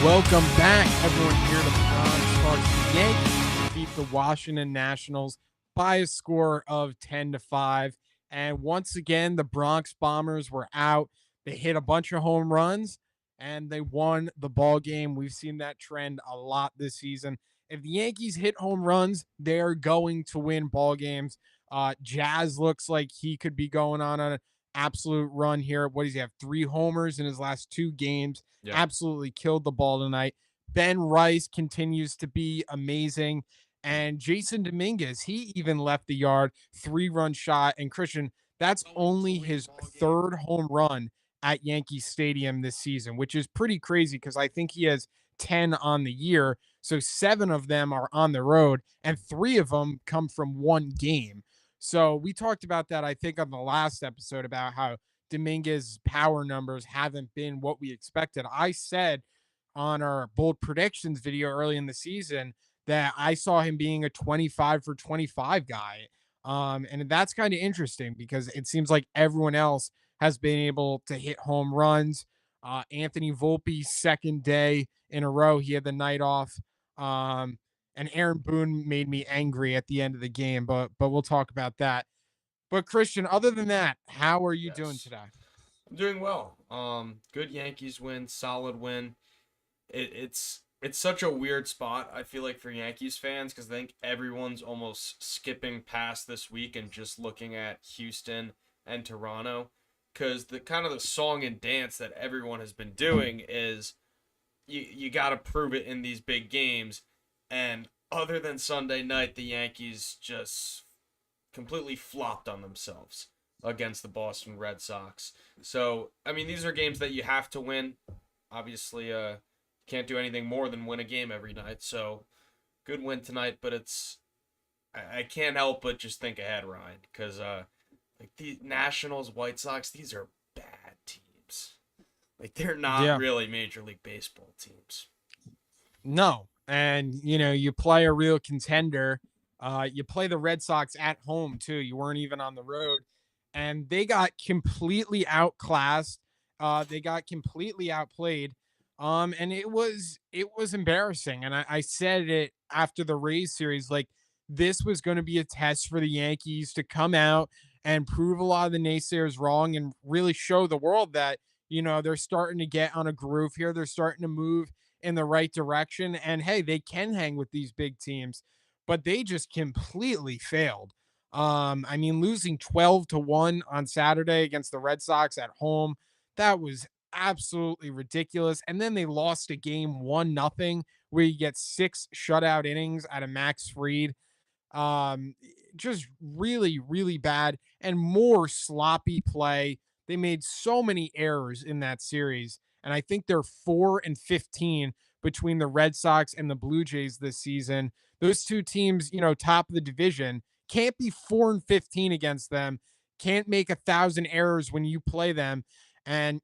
Welcome back, everyone. Here the Bronx Talks. The Yankees beat the Washington Nationals by a score of 10-5. And once again, the Bronx Bombers were out. They hit a bunch of home runs and they won the ball game. We've seen that trend a lot this season. If the Yankees hit home runs, they're going to win ball games. Jazz looks like he could be going on an absolute run here. What does he have? 3 homers in his last 2 games. Yeah. Absolutely killed the ball tonight. Ben Rice continues to be amazing. And Jason Dominguez, he even left the yard, 3-run shot. And Christian, that's only his 3rd home run at Yankee Stadium this season, which is pretty crazy because I think he has 10 on the year. So 7 of them are on the road, and 3 of them come from one game. So we talked about that, I think, on the last episode about how Dominguez's power numbers haven't been what we expected. I said on our bold predictions video early in the season that I saw him being a 25 for 25 guy. And that's kind of interesting because it seems like everyone else has been able to hit home runs. Anthony Volpe's second day in a row, he had the night off. And Aaron Boone made me angry at the end of the game, but we'll talk about that. But Christian, other than that, how are you doing Yes. today? I'm doing well. Good Yankees win, solid win. It's such a weird spot, I feel like, for Yankees fans, because I think everyone's almost skipping past this week and just looking at Houston and Toronto. Because the kind of the song and dance that everyone has been doing is you gotta prove it in these big games. And other than Sunday night, the Yankees just completely flopped on themselves against the Boston Red Sox. So, I mean, these are games that you have to win. Obviously, can't do anything more than win a game every night. So, good win tonight, but I can't help but just think ahead, Ryan, because like the Nationals, White Sox, these are bad teams. Like they're not Yeah. really Major League Baseball teams. No. And you play a real contender. You play the Red Sox at home too. You weren't even on the road. And they got completely outclassed. They got completely outplayed. And it was embarrassing. And I said it after the Rays series, like this was going to be a test for the Yankees to come out and prove a lot of the naysayers wrong and really show the world that, they're starting to get on a groove here. They're starting to move in the right direction. And hey, they can hang with these big teams, but they just completely failed. I mean, losing 12-1 on Saturday against the Red Sox at home, that was absolutely ridiculous. And then they lost a game 1-0 where you get 6 shutout innings out of Max Fried. Um, just really, really bad and more sloppy play. They made so many errors in that series. And I think they're 4-15 between the Red Sox and the Blue Jays this season. Those two teams, top of the division, can't be 4-15 against them. Can't make 1,000 errors when you play them. And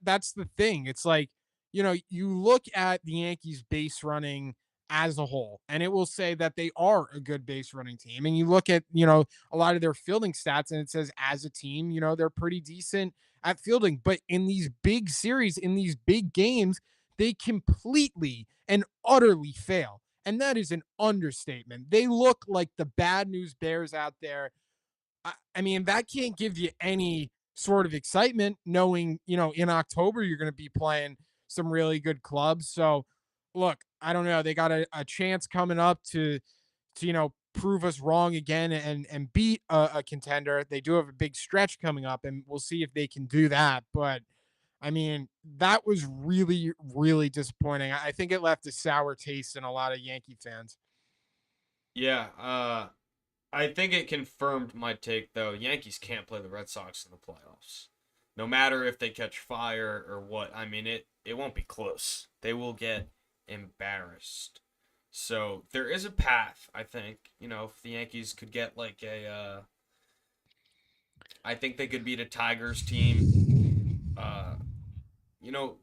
that's the thing. It's like, you look at the Yankees base running as a whole, and it will say that they are a good base running team. And you look at, a lot of their fielding stats, and it says as a team, they're pretty decent at fielding. But in these big series, in these big games, they completely and utterly fail. And that is an understatement. They look like the bad news bears out there. I mean, that can't give you any sort of excitement knowing, in October you're going to be playing some really good clubs. So, look, I don't know. They got a chance coming up to prove us wrong again and beat a contender. They do have a big stretch coming up, and we'll see if they can do that. But I mean, that was really, really disappointing. I think it left a sour taste in a lot of Yankee fans. Yeah, I think it confirmed my take though. Yankees can't play the Red Sox in the playoffs. No matter if they catch fire or what. I mean it won't be close. They will get embarrassed. So there is a path, I think. If the Yankees could get like I think they could beat a Tigers team. Uh you know,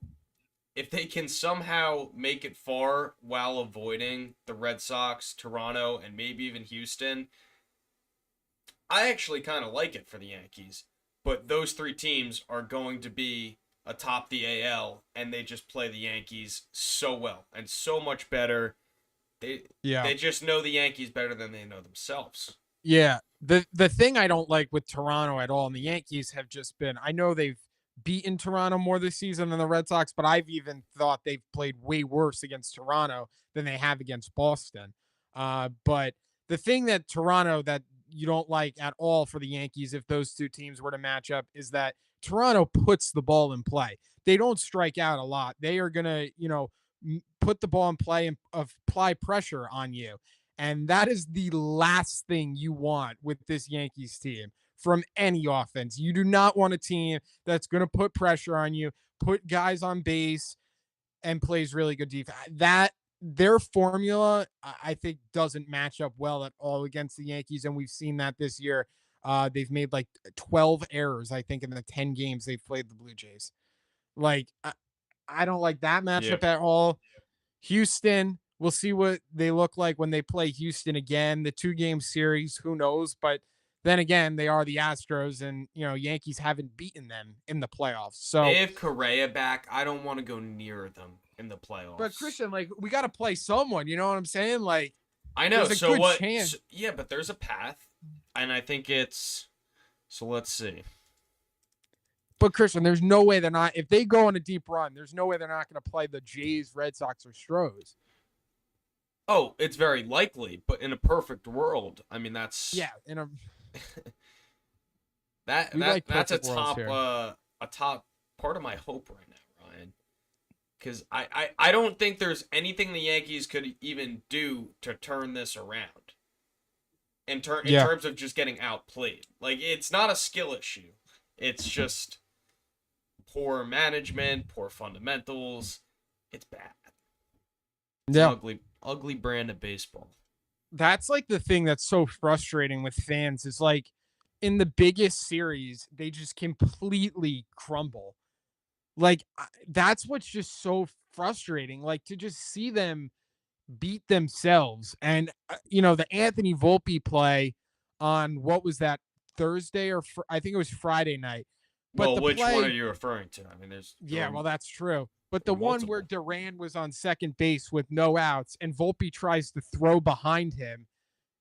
if they can somehow make it far while avoiding the Red Sox, Toronto, and maybe even Houston, I actually kind of like it for the Yankees, but those three teams are going to be atop the AL, and they just play the Yankees so well and so much better. They Yeah. they just know the Yankees better than they know themselves. Yeah. The thing I don't like with Toronto at all, and the Yankees have just been, I know they've beaten Toronto more this season than the Red Sox, but I've even thought they've played way worse against Toronto than they have against Boston. But the thing that Toronto that you don't like at all for the Yankees, if those two teams were to match up, is that Toronto puts the ball in play. They don't strike out a lot. They are gonna, put the ball in play and apply pressure on you. And that is the last thing you want with this Yankees team from any offense. You do not want a team that's going to put pressure on you, put guys on base, and plays really good defense. That their formula, I think, doesn't match up well at all against the Yankees, and we've seen that this year. They've made like 12 errors, I think, in the 10 games they've played the Blue Jays. Like, I don't like that Yeah. matchup at all. Houston, we'll see what they look like when they play Houston again. The 2-game series, who knows? But then again, they are the Astros, and Yankees haven't beaten them in the playoffs. They So, have Correa back. I don't want to go near them in the but playoffs. Christian, like, we got to play someone. You know what I'm saying? Like, I know. there's a So good what? chance. Yeah, but there's a path, and I think it's. So let's see. But Christian, there's no way they're not. If they go on a deep run, there's no way they're not going to play the Jays, Red Sox, or Stros. Oh, it's very likely, but in a perfect world, I mean Yeah, in a that we that like that's a perfect worlds top here. a top part of my hope right now, Ryan. Because I don't think there's anything the Yankees could even do to turn this around. In Yeah, terms of just getting outplayed. Like it's not a skill issue. It's just poor management, poor fundamentals. It's bad. It's an yeah. ugly brand of baseball. That's like the thing that's so frustrating with fans is like in the biggest series, they just completely crumble. Like that's what's just so frustrating. Like to just see them beat themselves. And the Anthony Volpe play on what was that Thursday or I think it was Friday night. But Well, the which one are play, you referring to? I mean, yeah, well, that's true. But there the were one where multiple. Duran was on second base with no outs and Volpe tries to throw behind him,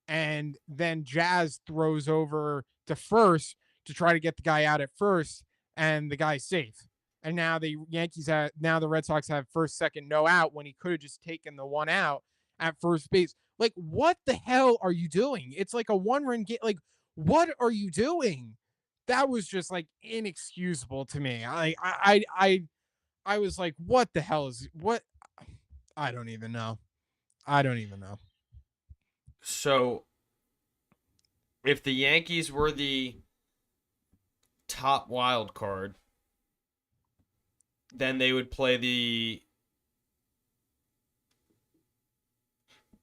and then Jazz throws over to first to try to get the guy out at first, and the guy's safe. And now the Red Sox have first, second, no out when he could have just taken the one out at first base. Like, what the hell are you doing? It's like a one-run game. Like, what are you doing? That was just like inexcusable to me. I was like, what the hell is what? I don't even know. I don't even know. So, if the Yankees were the top wild card, then they would play the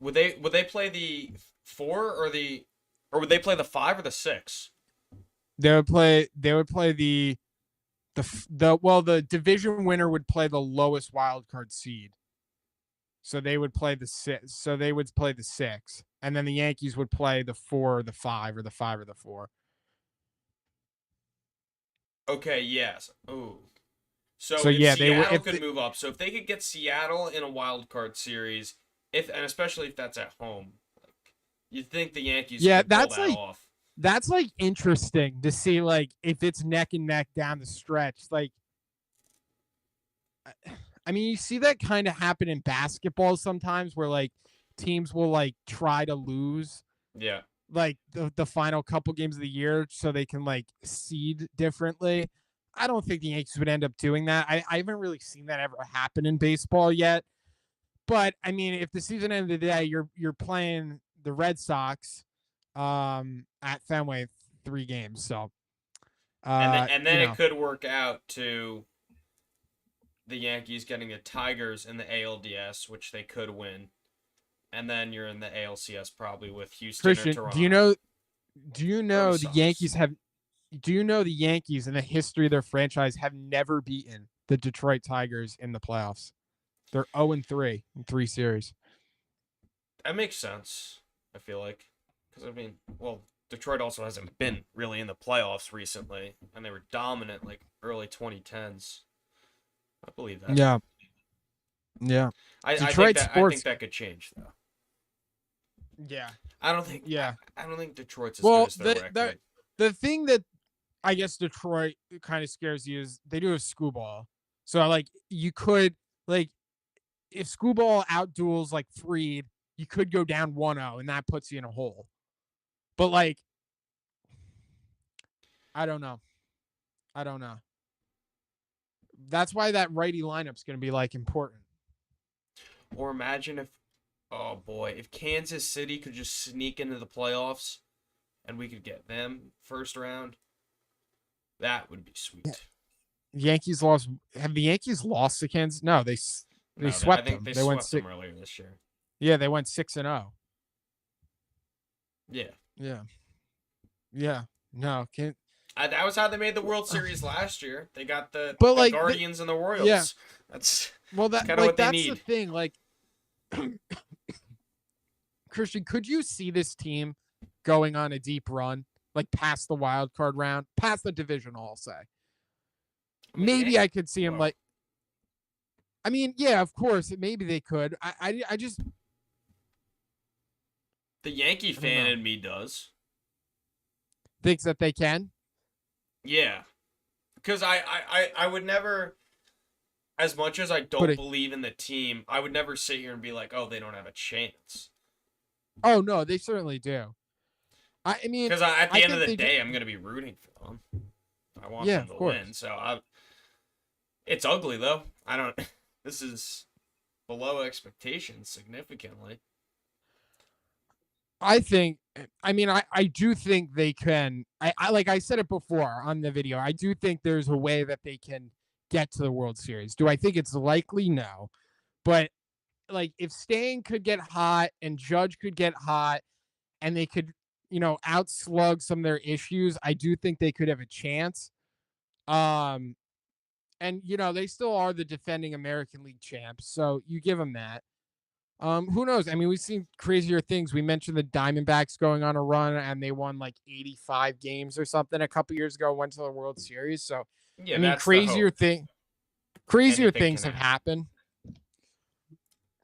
would they play the 4 or would they play the 5 or the 6? They would play the division winner would play the lowest wild card seed. So they would play the 6. So they would play the 6, and then the Yankees would play the 4 or the 5 or the 5 or the 4. Okay, yes. Oh. So So if yeah, they would Seattle if could move up, so if they could get Seattle in a wild card series, if and especially if that's at home, like you'd think the Yankees yeah, could pull that off. that's like interesting to see like if it's neck and neck down the stretch. Like I mean, you see that kind of happen in basketball sometimes where like teams will like try to lose Yeah. like the final couple games of the year so they can like seed differently. I don't think the Yankees would end up doing that. I haven't really seen that ever happen in baseball yet. But I mean, if the season end of the day you're playing the Red Sox at Fenway 3 games. So And then it could work out to the Yankees getting the Tigers in the ALDS, which they could win. And then you're in the ALCS probably with Houston or Christian, Toronto do you or the know the Sox. Yankees have do you know the Yankees in the history of their franchise have never beaten the Detroit Tigers in the playoffs? They're 0-3 in 3 series. That makes sense, I feel like. Because, I mean, well, Detroit also hasn't been really in the playoffs recently, and they were dominant like early 2010s. I believe that. Yeah. Yeah. I think Detroit that I think sports. that could change though. Yeah. I don't think Yeah. I don't think Detroit's as good Well, as their the record. the thing that I guess Detroit kind of scares you is they do have Screwball. So like you could like if Screwball outduels like Freed, you could go down 1-0 and that puts you in a hole. But like I don't know. I don't know. That's why that righty lineup's going to be like important. Or imagine if, oh boy, if Kansas City could just sneak into the playoffs and we could get them first round, that would be Yeah. sweet. Yankees lost. Have the Yankees lost to Kansas? No, they No, I swept think them. they They went swept them six. earlier this year. Yeah, they went 6-0. Yeah. Yeah, yeah. No, can't. That was how they made the World Series last year. They got But the like, Guardians and the yeah. Royals. That's Well, that's that kind of like what they that's the need. thing. Like, Christian, could you see this team going on a deep run, like past the wild card round, past the divisional? I'll say. I mean, Maybe I could see him well, like. I mean, yeah, of course, maybe they could. I just the Yankee I don't fan know. in me does. Thinks that they can, Yeah, because I would never, as much as I but don't believe in the team, I would never sit here and be like, oh, they don't have a chance. oh no, they certainly do. I mean, Because at I the end of think the they just day, I'm gonna be rooting for them. I want yeah, them of to course. win. It's ugly though. I don't. This is below expectations significantly. I think I mean I do think they can I like I said it before on the video. I do think there's a way that they can get to the World Series. Do I think it's likely? No. But like if Stain could get hot and Judge could get hot and they could, outslug some of their issues, I do think they could have a chance. Um and they still are the defending American League champs. So you give them that. Who knows? I mean, we've seen crazier things. We mentioned the Diamondbacks going on a run and they won like 85 games or something a couple years ago, went to the World Series. So, I Yeah, mean, that's the hope. crazier Anything things can have happen. happened.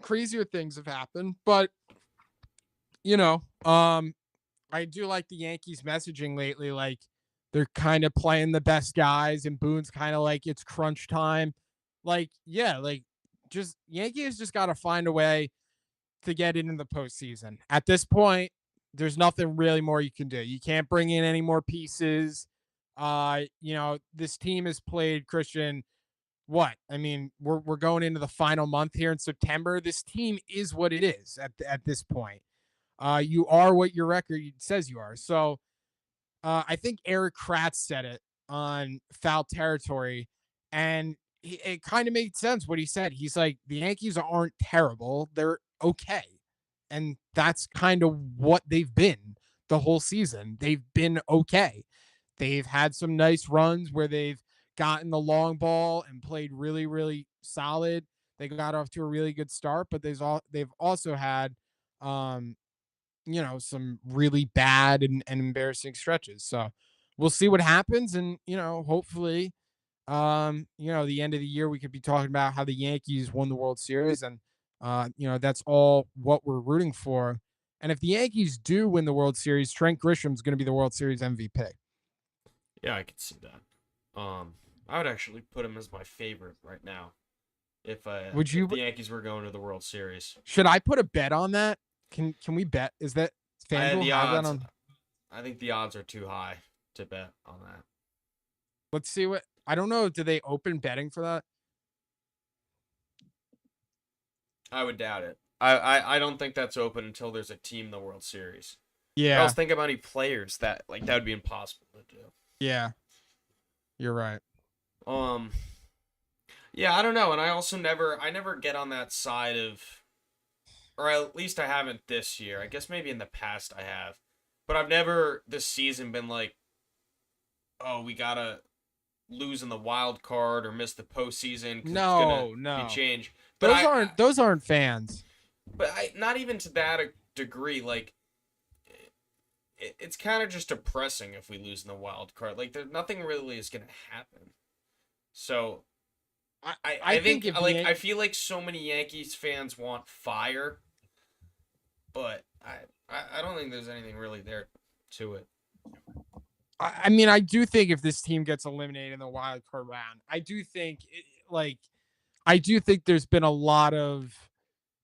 Crazier things have happened, but you know, um I do like the Yankees messaging lately like they're kind of playing the best guys and Boone's kind of like it's crunch time. Like, yeah, like just Yankees just got to find a way to get into the postseason. At this point, there's nothing really more you can do. You can't bring in any more pieces. This team has played Christian. What? I mean, we're going into the final month here in September. This team is what it is at this point. You are what your record says you are. So I think Eric Kratz said it on Foul Territory, and it kind of made sense what he said. He's like, the Yankees aren't terrible; they're okay, and that's kind of what they've been the whole season. They've been okay. They've had some nice runs where they've gotten the long ball and played really, really solid. They got off to a really good start, but they've also had um, some really bad and embarrassing stretches. So we'll see what happens. And, hopefully, the end of the year, we could be talking about how the Yankees won the World Series. And, that's all what we're rooting for. And if the Yankees do win the World Series, Trent Grisham's going to be the World Series MVP. Yeah, I could see that. I would actually put him as my favorite right now Would if you? the Yankees were going to the World Series. Should I put a bet on that? Can we bet? Is that I FanDuel the have that odds. on? I think the odds are too high to bet on that. Let's see what. I don't know. Do they open betting for that? I would doubt it. I don't think that's open until there's a team in the World Series. Or else Yeah. think about any players that would be impossible to do. Yeah. You're right. Um, yeah, I don't know, and I never get on that side of, or at least I haven't this year. I guess maybe in the past I have, but I've never this season been like, oh, we gotta lose in the wild card or miss the postseason because it's gonna No, be no. changed. But Those aren't fans. not even to that degree. Like it's kind of just depressing if we lose in the wild card. Like there nothing really is gonna happen. So I I I think think if the like I feel like so many Yankees fans want fire, but I don't think there's anything really there to it. I mean, I do think if this team gets eliminated in the wild card round, I do think like I do think there's been a lot of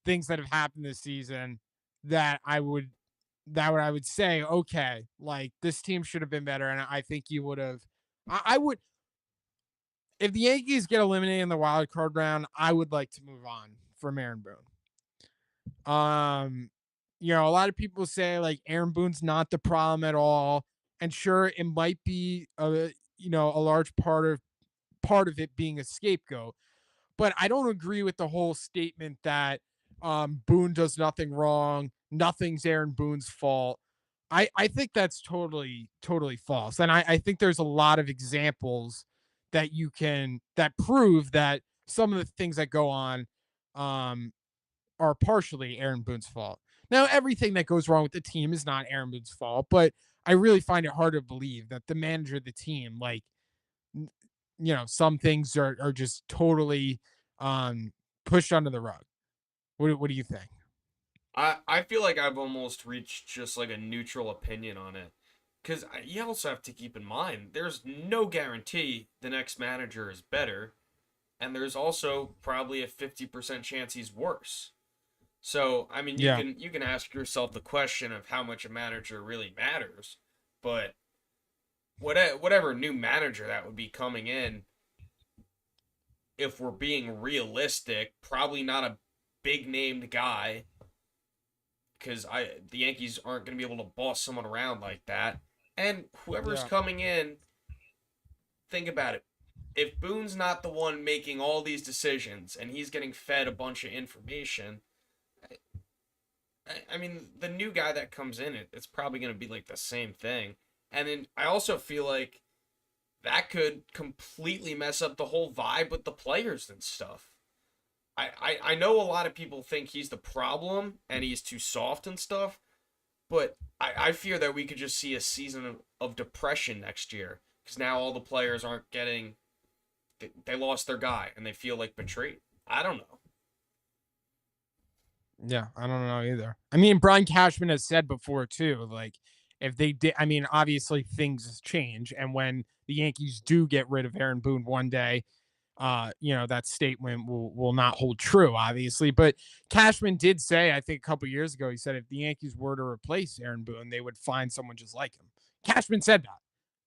things that have happened this season that I would say, okay, like this team should have been better, and I think you would have. I would if the Yankees get eliminated in the wild card round, I would like to move on from Aaron Boone. A lot of people say like Aaron Boone's not the problem at all, and sure, it might be a large part of it being a scapegoat. But I don't agree with the whole statement that Boone does nothing wrong, nothing's Aaron Boone's fault. I think that's totally false, and I think there's a lot of examples that prove that some of the things that go on um, are partially Aaron Boone's fault. Now, everything that goes wrong with the team is not Aaron Boone's fault, but I really find it hard to believe that the manager of the team, like, some things are just totally um, pushed under the rug. What do you think? I feel like I've almost reached just like a neutral opinion on it. Because you also have to keep in mind, there's no guarantee the next manager is better, and there's also probably a 50% chance he's worse. So, I mean, Yeah, you can ask yourself the question of how much a manager really matters, but whatever new manager that would be coming in, if we're being realistic, probably not a big named guy because I the Yankees aren't going to be able to boss someone around like that. And whoever's yeah, coming in, think about it. If Boone's not the one making all these decisions and he's getting fed a bunch of information, I mean, the new guy that comes in, it's probably going to be like the same thing. And then I also feel like that could completely mess up the whole vibe with the players and stuff. I know a lot of people think he's the problem and he's too soft and stuff, but I fear that we could just see a season of depression next year because now all the players aren't getting, they lost their guy and they feel like betrayed. I don't know. yeah. I don't know either. I mean, Brian Cashman has said before too, like if they did, I mean, obviously things change, and when the Yankees do get rid of Aaron Boone one day, that statement will not hold true, obviously. But Cashman did say, I think a couple years ago, he said if the Yankees were to replace Aaron Boone, they would find someone just like him. Cashman said that.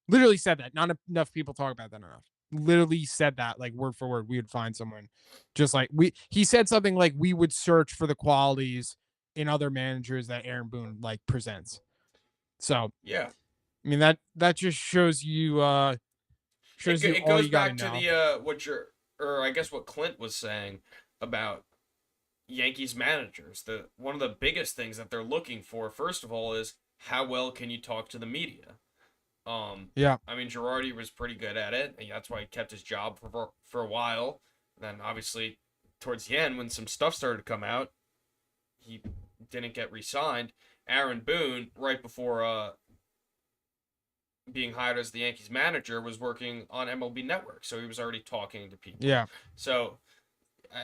Literally said that. Not enough people talk about that enough. Literally said that, like word for word. We would find someone just like we. He said something like we would search for the qualities in other managers that Aaron Boone like presents. So Yeah, I mean that just shows you it all goes you got to back to know. the what you're or I guess what Clint was saying about Yankees managers. The one of the biggest things that they're looking for, first of all, is how well can you talk to the media. Yeah, I mean, Girardi was pretty good at it, and that's why he kept his job for a while. Then, obviously, towards the end, when some stuff started to come out, he didn't get re-signed. Aaron Boone, right before being hired as the Yankees manager, was working on MLB Network, so he was already talking to people. yeah, So,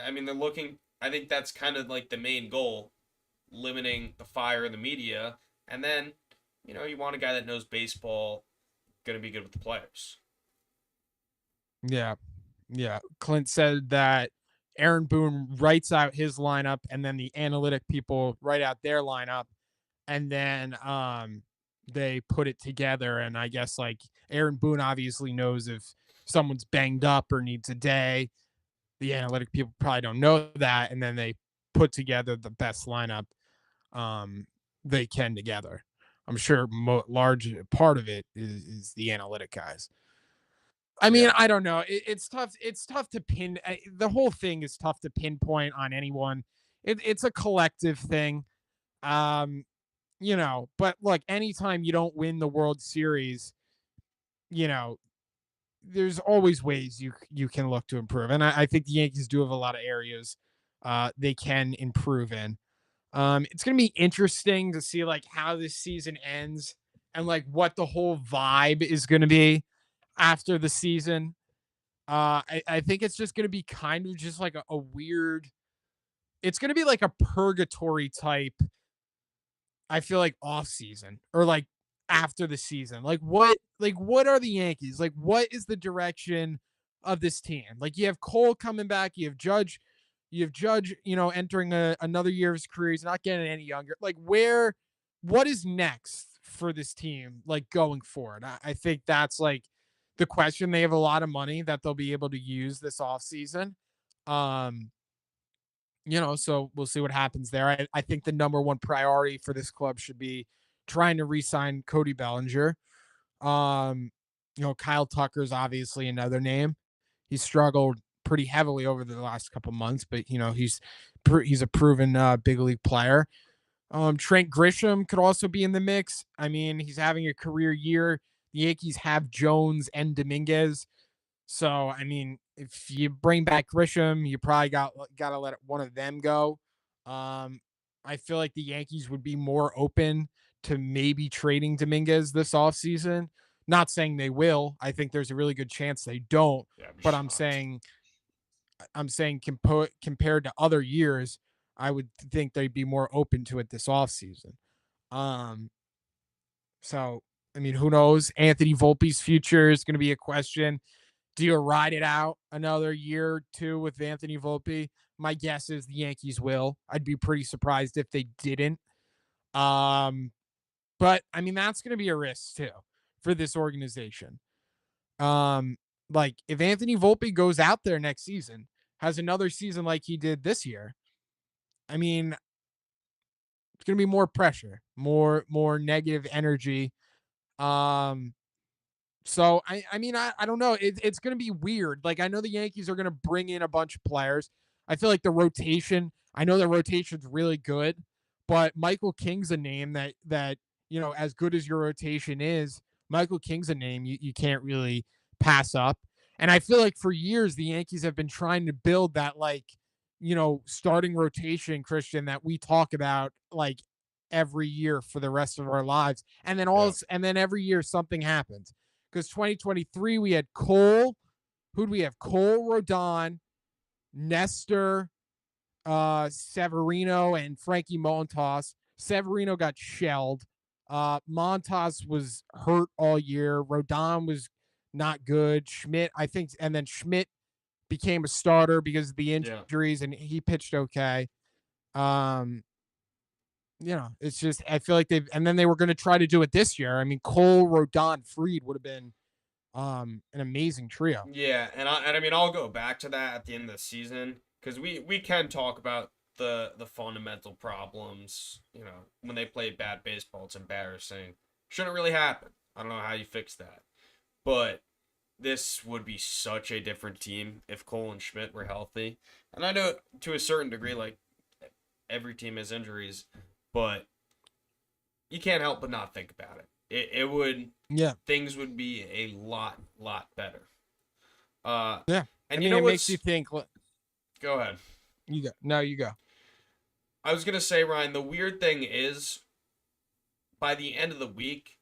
I mean, they're looking. I think that's kind of like the main goal, limiting the fire in the media, and then, you want a guy that knows baseball, going to be good with the players. yeah. Yeah, Clint said that Aaron Boone writes out his lineup, and then the analytic people write out their lineup, and then they put it together. And I guess like Aaron Boone obviously knows if someone's banged up or needs a day. The analytic people probably don't know that, and then they put together the best lineup um, they can together. I'm sure large part of it is the analytic guys. I mean, Yeah. I don't know. It's tough. It's tough to pin. The whole thing is tough to pinpoint on anyone. It's a collective thing. Um, but look, anytime you don't win the World Series, you know, there's always ways you can look to improve, and I think the Yankees do have a lot of areas they can improve in. It's gonna be interesting to see like how this season ends and like what the whole vibe is gonna be after the season. I think it's just going to be kind of just like a weird. It's going to be like a purgatory type. I feel like off season or like after the season. Like what are the Yankees? Like what is the direction of this team? Like you have Cole coming back, you have Judge, entering another year of his career. He's not getting any younger. Like what is next for this team, like going forward? I think that's like the question. They have a lot of money that they'll be able to use this offseason. Um, so we'll see what happens there. I think the number one priority for this club should be trying to re-sign Cody Bellinger. Um, Kyle Tucker's obviously another name. He struggled pretty heavily over the last couple months, but he's a proven big league player. Trent Grisham could also be in the mix. I mean, he's having a career year. The Yankees have Jones and Dominguez. So, I mean, if you bring back Grisham, you probably got to let one of them go. Um, I feel like the Yankees would be more open to maybe trading Dominguez this offseason. Not saying they will. I think there's a really good chance they don't. Yeah, I'd be But I'm shocked. saying compared to other years, I would think they'd be more open to it this offseason. Um, so I mean, who knows? Anthony Volpe's future is going to be a question. Do you ride it out another year or two with Anthony Volpe? My guess is the Yankees will. I'd be pretty surprised if they didn't. Um, but I mean, that's going to be a risk too for this organization. Um, like if Anthony Volpe goes out there next season, has another season like he did this year, I mean, it's going to be more pressure, more negative energy. Um, So I don't know. It's going to be weird. Like I know the Yankees are going to bring in a bunch of players. I feel like the rotation. I know the rotation's really good, but Michael King's a name that as good as your rotation is, Michael King's a name you can't really pass up. And I feel like for years the Yankees have been trying to build that like starting rotation, Christian, that we talk about like every year for the rest of our lives. Yeah. And then every year something happens because 2023 we had Cole. Who'd we have? Cole, Rodon, Nestor, Severino, and Frankie Montas. Severino got shelled. Montas was hurt all year. Rodon was not good. Schmidt, I think, and then Schmidt became a starter because of the Yeah. injuries, and he pitched okay. Um, it's just I feel like and then they were going to try to do it this year. I mean, Cole, Rodon, Freed would have been an amazing trio. Yeah, and I mean I'll go back to that at the end of the season because we can talk about the fundamental problems. When they play bad baseball, it's embarrassing. Shouldn't really happen. I don't know how you fix that, but this would be such a different team if Cole and Schmidt were healthy. And I know to a certain degree, like every team has injuries, but you can't help but not think about it. It would Yeah, things would be a lot better. Uh, yeah. I and you mean, know it makes you what's? think. Go ahead. You go. No, you go. I was gonna say, Ryan. The weird thing is, by the end of the week,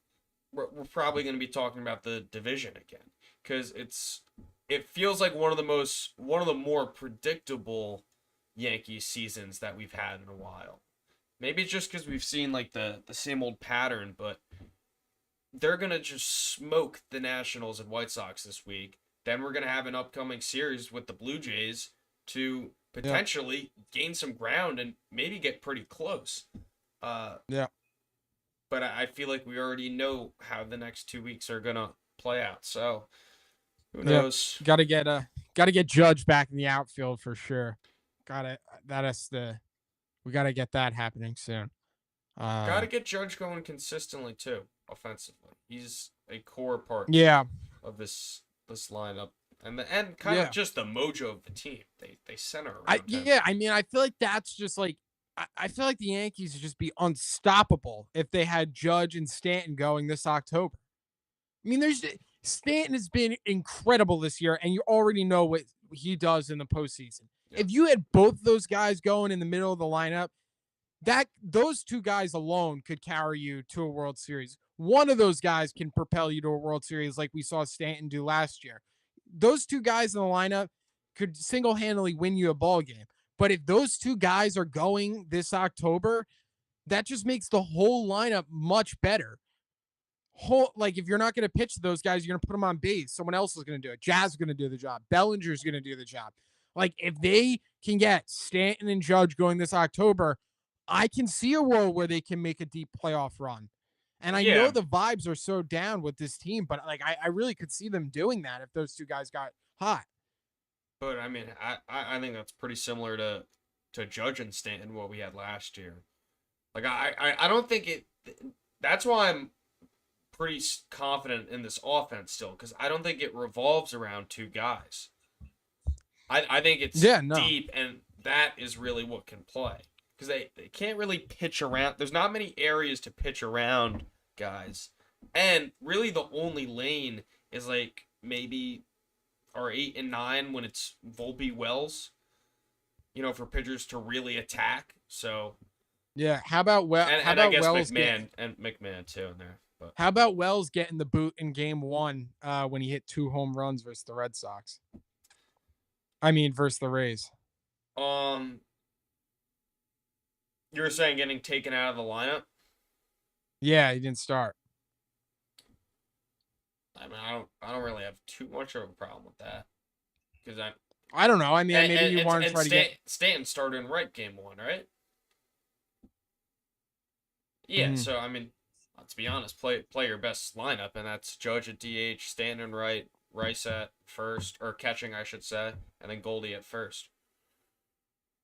we're probably gonna be talking about the division again because it feels like one of the more predictable Yankees seasons that we've had in a while. Maybe it's just because we've seen like the same old pattern, but they're gonna just smoke the Nationals and White Sox this week. Then we're gonna have an upcoming series with the Blue Jays to Yeah, potentially gain some ground and maybe get pretty close. Uh, yeah, but I feel like we already know how the next 2 weeks are gonna play out. So who yeah. knows? Got to get Judge back in the outfield for sure. Got to that is the we got to get that happening soon. Got to Um, get Judge going consistently too, offensively. He's a core part yeah, of this lineup, and kind of yeah. just the mojo of the team. They center around him. I mean, I feel like that's just like I feel like the Yankees would just be unstoppable if they had Judge and Stanton going this October. I mean, there's Stanton has been incredible this year, and you already know what he does in the postseason. Yeah, If you had both those guys going in the middle of the lineup, that those two guys alone could carry you to a World Series. One of those guys can propel you to a World Series like we saw Stanton do last year. those two guys in the lineup could single-handedly win you a ball game. But if those two guys are going this October, that just makes the whole lineup much better. Like if you're not going to pitch to those guys, you're going to put them on base. Someone else is going to do it. Jazz is going to do the job. Bellinger's going to do the job. Like if they can get Stanton and Judge going this October, I can see a world where they can make a deep playoff run. And I know Yeah, the vibes are so down with this team, but like I really could see them doing that if those two guys got hot. but I mean, I think that's pretty similar to Judge and Stanton what we had last year. Like I don't think it. That's why I'm pretty confident in this offense still because I don't think it revolves around two guys. I think it's Yeah, no. deep, and that is really what can play because they can't really pitch around. There's not many areas to pitch around guys, and really the only lane is like maybe our 8 and 9 when it's Volpe Wells. For pitchers to really attack. So Yeah, how about how I about guess Wells get McMahon too in there. But how about Wells getting the boot in game 1 when he hit 2 home runs versus the Red Sox? I mean versus the Rays. um, you were saying getting taken out of the lineup. Yeah, he didn't start. I mean, I don't really have too much of a problem with that because I don't know. I mean, maybe you want to try to get Stanton started in right game 1, right? Yeah. Mhm. So I mean, let's be honest. Play your best lineup, and that's Judge at DH, Stanton right, Rice at first or catching, I should say, and then Goldie at first.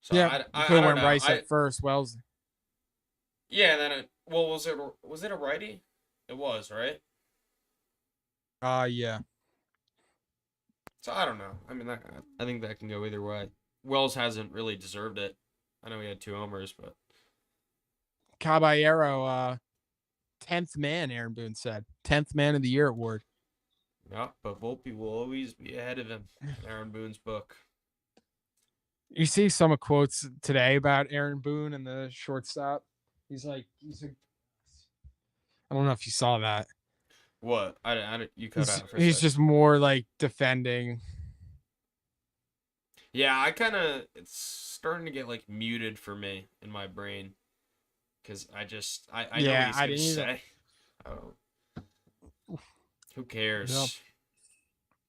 So Yeah, I you could I, I have don't went know. Rice at first. Wells. Yeah. And then was it a righty? It was right. Yeah. So I don't know. I mean, I think that can go either way. Wells hasn't really deserved it. I know he had 2 homers, but Caballero, 10th man, Aaron Boone said. 10th man of the year award. yeah. But Volpe will always be ahead of him in Aaron Boone's book. You see some quotes today about Aaron Boone and the shortstop. I don't know if you saw that. What? You cut out for a He's sec. just more like defending. Yeah, it's starting to get like muted for me in my brain because I know what Yeah, he's I gonna didn't either. say. Oh, who No, cares?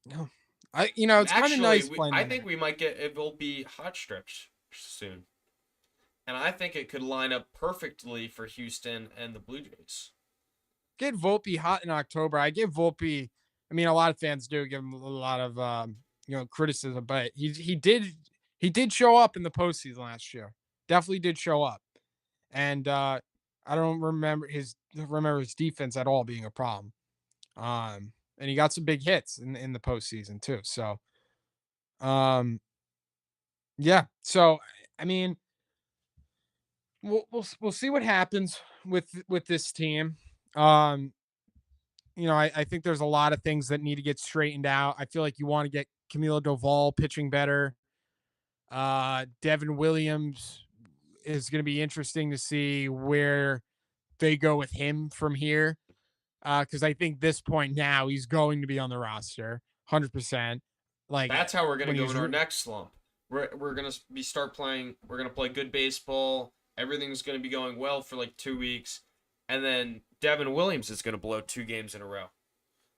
no. It's kind of Actually, nice playing I the think we might get it will be hot stretch soon, and I think it could line up perfectly for Houston and the Blue Jays. get Volpe hot in October. I give Volpe. I mean, a lot of fans do give him a lot of criticism, but he did show up in the postseason last year. Definitely did show up, and I don't remember his defense at all being a problem. And he got some big hits in the postseason too. So yeah. So I mean, we'll see what happens with this team. Um, I think there's a lot of things that need to get straightened out. I feel like you want to get Camilo Doval pitching better. Devin Williams is going to be interesting to see where they go with him from here. Because I think this point now he's going to be on the roster, 100%. Like That's how we're gonna when he go was, in our next slump. We're gonna be start playing. We're gonna play good baseball. Everything's gonna be going well for like 2 weeks, and then Devin Williams is gonna blow 2 games in a row.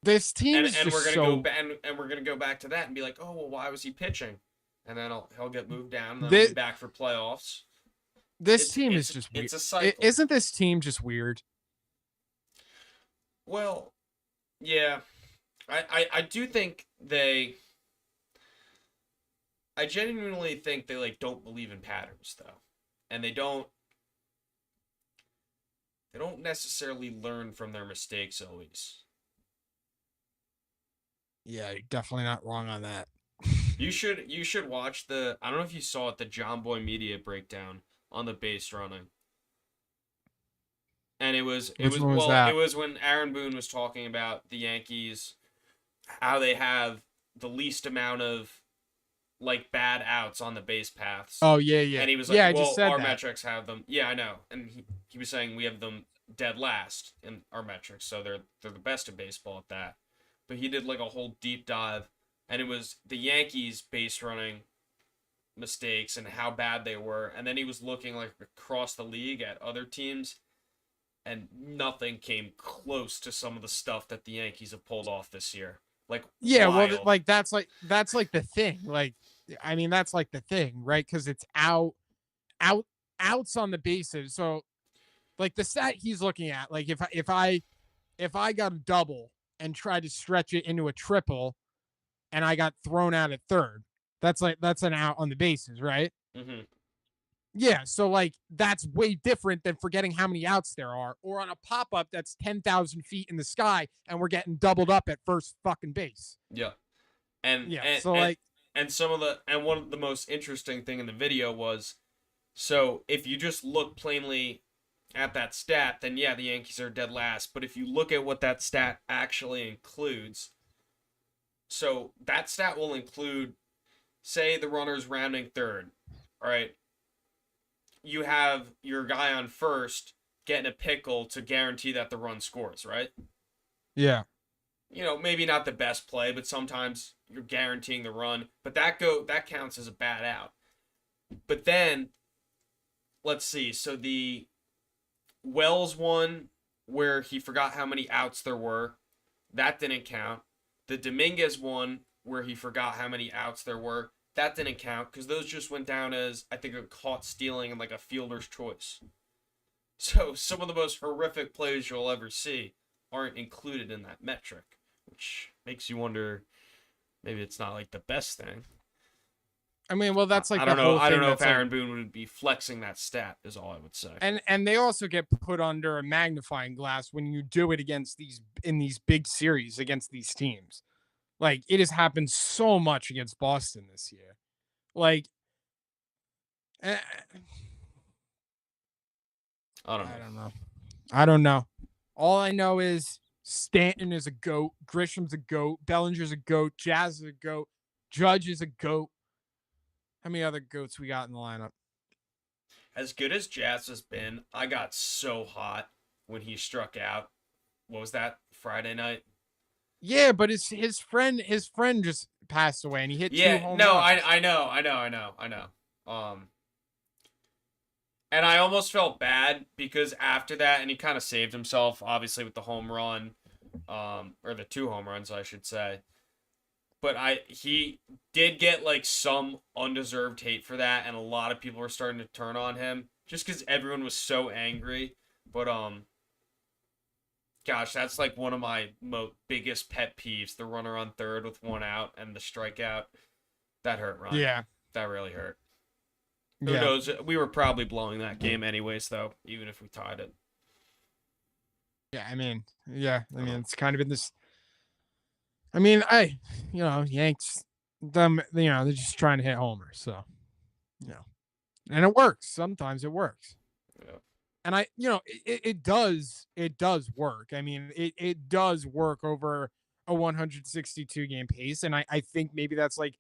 this team And is and we're just gonna go so back and we're gonna go back to that and be like, oh well, why was he pitching? And then he'll get moved down, and then he'll this be back for playoffs. this It's team is it's just weird. it's a cycle. Isn't this team just weird? Well, yeah, I do think they. I genuinely think they like don't believe in patterns though, and they don't necessarily learn from their mistakes always. Yeah, you're definitely not wrong on that. You should watch the I don't know if you saw it the John Boy Media breakdown on the base running. And it Which was one was well, it that? was when Aaron Boone was talking about the Yankees how they have the least amount of like bad outs on the base paths. Oh yeah, yeah, And he was like, yeah. I just "Well, said our that. metrics have them." Yeah, I know. And he was saying we have them dead last in our metrics, so they're the best in baseball at that. But he did like a whole deep dive and it was the Yankees base running mistakes and how bad they were, and then he was looking like across the league at other teams, and nothing came close to some of the stuff that the Yankees have pulled off this year. Like Yeah, well, wild. like that's like the thing. Like, I mean, that's like the thing, right? Because it's out, outs on the bases. So, like the stat he's looking at, like if I got a double and tried to stretch it into a triple, and I got thrown out at third, that's an out on the bases, right? Mm-hmm. Yeah, so like that's way different than forgetting how many outs there are, or on a pop up that's 10,000 feet in the sky, and we're getting doubled up at first fucking base. Yeah, and Yeah, and so and like, and some of the and one of the most interesting thing in the video was, so if you just look plainly at that stat, then yeah, the Yankees are dead last. But if you look at what that stat actually includes, so that stat will include, say, the runner's rounding third. All right, you have your guy on first getting a pickle to guarantee that the run scores, right? yeah, Maybe not the best play, but sometimes you're guaranteeing the run. But that counts as a bad out. But then let's see. So the Wells one where he forgot how many outs there were, that didn't count. The Dominguez one where he forgot how many outs there were, that didn't count because those just went down as, I think, a caught stealing and like a fielder's choice. So some of the most horrific plays you'll ever see aren't included in that metric, which makes you wonder, maybe it's not like the best thing. I mean, well, that's like I the don't know. whole I don't thing. know if That's like, Aaron Boone would be flexing that stat. Is all I would say. and they also get put under a magnifying glass when you do it against these big series against these teams. Like it has happened so much against Boston this year. Like, eh, I don't I know. don't know. I don't know. All I know is Stanton is a goat, Grisham's a goat, Bellinger's a goat, Jazz is a goat, Judge is a goat. How many other goats we got in the lineup? As good as Jazz has been, I got so hot when he struck out. What was that, Friday night? Yeah, but his friend just passed away and he hit two Yeah, home no, runs. I know. And I almost felt bad because after that, and he kind of saved himself, obviously with the home run, or the two home runs, I should say. But he did get like some undeserved hate for that, and a lot of people were starting to turn on him just because everyone was so angry. But gosh, that's like one of my biggest pet peeves: the runner on third with one out and the strikeout. That hurt, Ryan. Yeah. That really hurt. Who Yeah. knows? We were probably blowing that game anyways, though, even if we tied it. Yeah, I mean, yeah, I I mean, don't it's kind of been this. I mean, Yanks, they're just trying to hit homers, so you know, and it works. Sometimes it works, know. Yeah. and it does work. I mean, it does work over a 162 game pace, and I think maybe that's like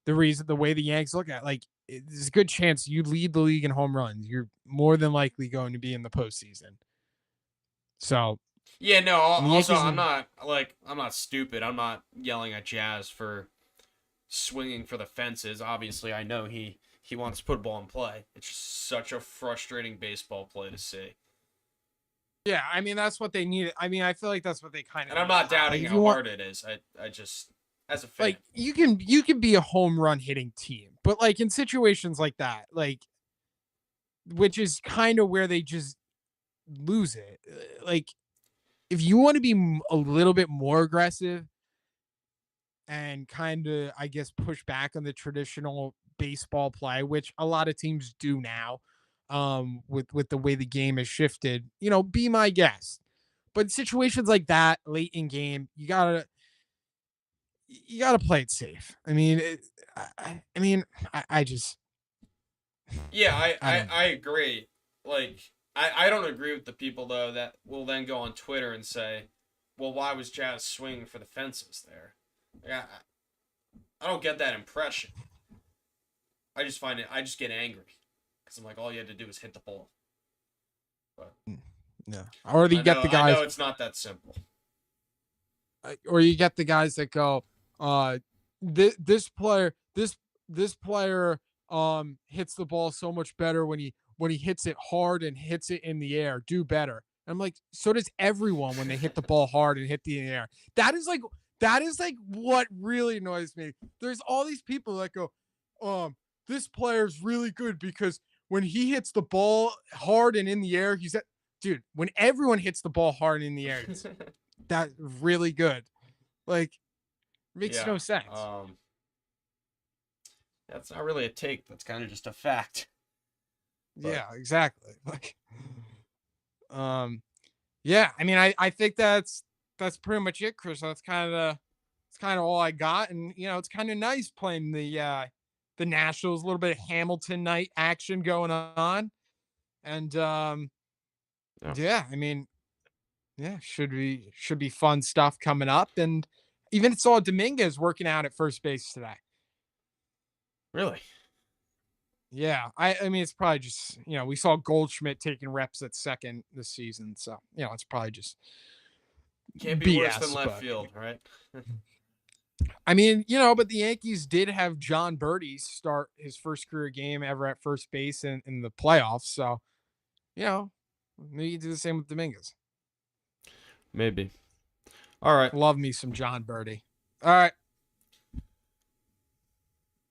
the way the Yanks look at it. Like, there's a good chance you lead the league in home runs. You're more than likely going to be in the postseason. So, Yeah, no. and the Also, Yankees, I'm not stupid. I'm not yelling at Jazz for swinging for the fences. Obviously, I know he wants to put a ball in play. It's just such a frustrating baseball play to see. yeah, I mean that's what they need. I mean, I feel like that's what they kind of And I'm need to not have. Like, doubting if how you want, hard it is. I just, as a fan. like, you can be a home run hitting team, but like in situations like that, like, which is kind of where they just lose it. Like, if you want to be a little bit more aggressive and kind of, I guess, push back on the traditional baseball play, which a lot of teams do now, with the way the game has shifted, be my guest. But situations like that late in game, you gotta play it safe. I mean, I just Yeah, I, I I, don't know. I agree. Like, I don't agree with the people, though, that will then go on Twitter and say, well, why was Jazz swinging for the fences there? Like, I don't get that impression. I just get angry. Because I'm like, all you had to do was hit the ball. But No, or you get the I know guys, it's not that simple. or you get the guys that go, uh, this player hits the ball so much better when he hits it hard and hits it in the air. Do better. I'm like, so does everyone when they hit the ball hard and hit the air. That is like what really annoys me. There's all these people that go, this player's really good because when he hits the ball hard and in the air, he's at dude, when everyone hits the ball hard in the air, it's that really good. Like, makes Yeah. no sense. That's not really a take. That's kind of just a fact. But Yeah, exactly. Like, um, yeah. I mean, I think that's pretty much it, Chris. That's kind of all I got, and it's kind of nice playing the Nationals. A little bit of Hamilton night action going on, and yeah, yeah. I mean, yeah, should be fun stuff coming up, and even saw Dominguez working out at first base today. really. Yeah, I mean it's probably just we saw Goldschmidt taking reps at second this season, so it's probably just Can't be worse than BS. left But field, right? I mean, but the Yankees did have John Birdie start his first career game ever at first base in the playoffs, so you know maybe you do the same with Dominguez. Maybe. All right. Love me some John Birdie. All right.